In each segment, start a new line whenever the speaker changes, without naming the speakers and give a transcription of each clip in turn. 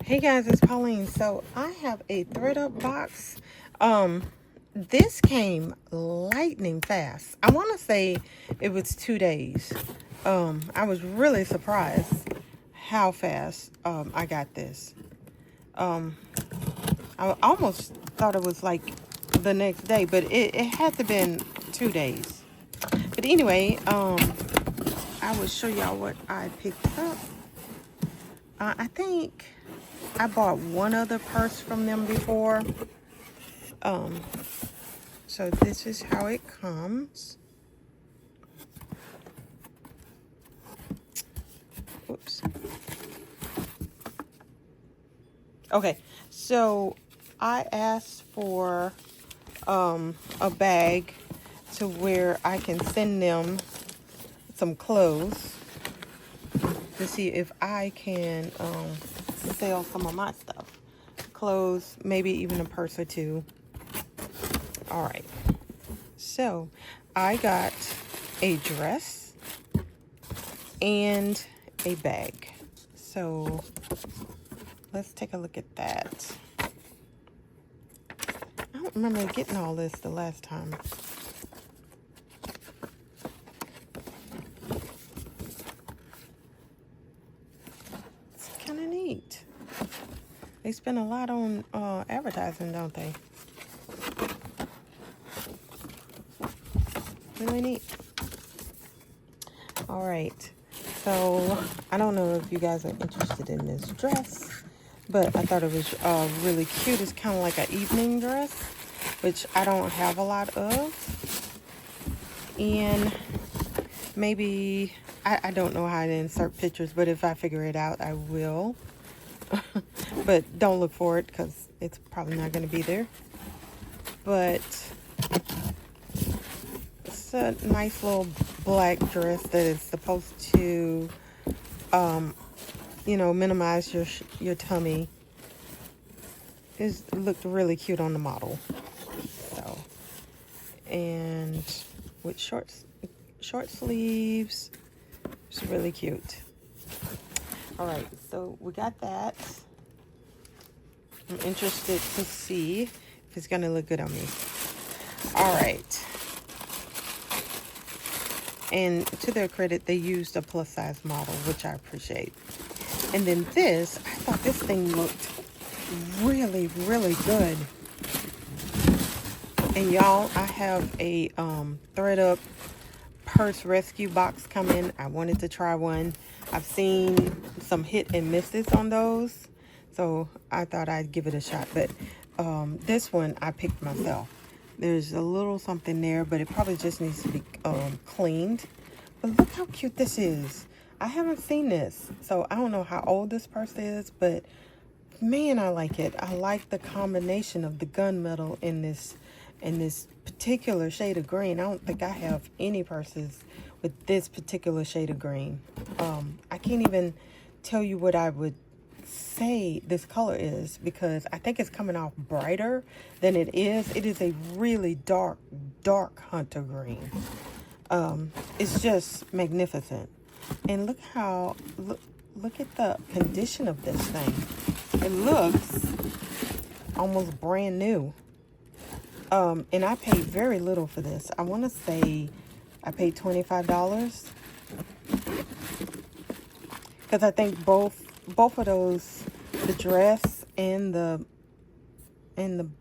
Hey guys, it's Pauline. So I have a ThredUp box. This came lightning fast. I want to say it was 2 days. I was really surprised how fast I got this. I almost thought it was like the next day, but it had to been 2 days. But anyway, I will show y'all what I picked up. I think I bought one other purse from them before. So this is how it comes. Whoops. Okay, so I asked for a bag to where I can send them some clothes to see if I can sell some of my stuff. Clothes, maybe even a purse or two. All right. So I got a dress and a bag. So let's take a look at that. I don't remember getting all this the last time. It's kind of neat. They spend a lot on advertising, don't they? Really neat. All right. So I don't know if you guys are interested in this dress, but I thought it was really cute. It's kind of like an evening dress, which I don't have a lot of. And maybe, I don't know how to insert pictures, but if I figure it out, I will. But don't look for it because it's probably not going to be there. But it's a nice little black dress that is supposed to, minimize your tummy. It looked really cute on the model. So, and with short sleeves, it's really cute. All right, so we got that. I'm interested to see if it's gonna look good on me. All right. And to their credit, they used a plus size model, which I appreciate. And then this, I thought this thing looked really, really good. And y'all, I have a ThredUp purse rescue box coming. I wanted to try one. I've seen some hit and misses on those, so I thought I'd give it a shot. But this one I picked myself. There's a little something there, but it probably just needs to be cleaned. But look how cute this is. I haven't seen this, so I don't know how old this purse is, but man, I like it. I like the combination of the gunmetal in this particular shade of green. I don't think I have any purses with this particular shade of green. I can't even tell you what I would say this color is because I think it's coming off brighter than it is. It is a really dark hunter green. It's just magnificent. And look at the condition of this thing. It looks almost brand new. And I paid very little for this. I want to say I paid $25 because I think both of those, the dress and the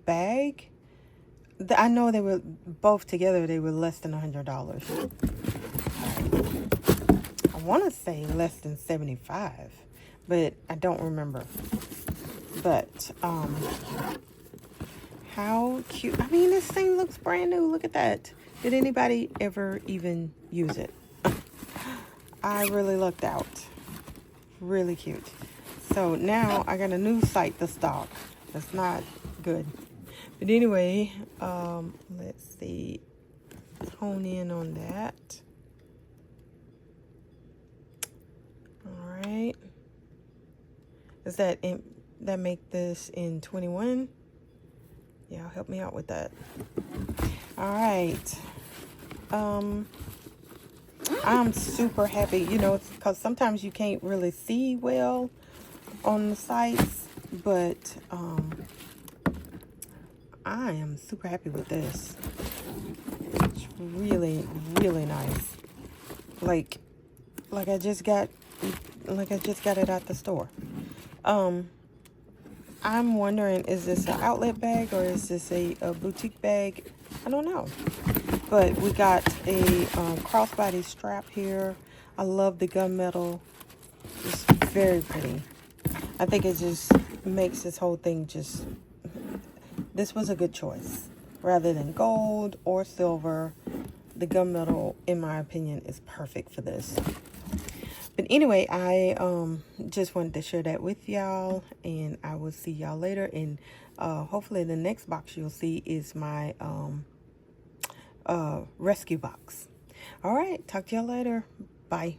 bag, I know they were both together. They were less than $100. I want to say less than 75, but I don't remember. But how cute. I mean, this thing looks brand new. Look at that. Did anybody ever even use it? I really lucked out. Really cute. So now I got a new site to stock. That's not good. But anyway, let's see. Hone in on that. All right. Does that make this in 21? Yeah, help me out with that. All right. I'm super happy, because sometimes you can't really see well on the sites. but I am super happy with this. It's really, really nice. Like I just got it at the store. I'm wondering, is this an outlet bag or is this a boutique bag? I don't know. But we got a crossbody strap here. I love the gunmetal. It's very pretty. I think it just makes this whole thing just... This was a good choice. Rather than gold or silver, the gunmetal, in my opinion, is perfect for this. But anyway, I just wanted to share that with y'all, and I will see y'all later. And hopefully the next box you'll see is my rescue box. All right, talk to y'all later. Bye.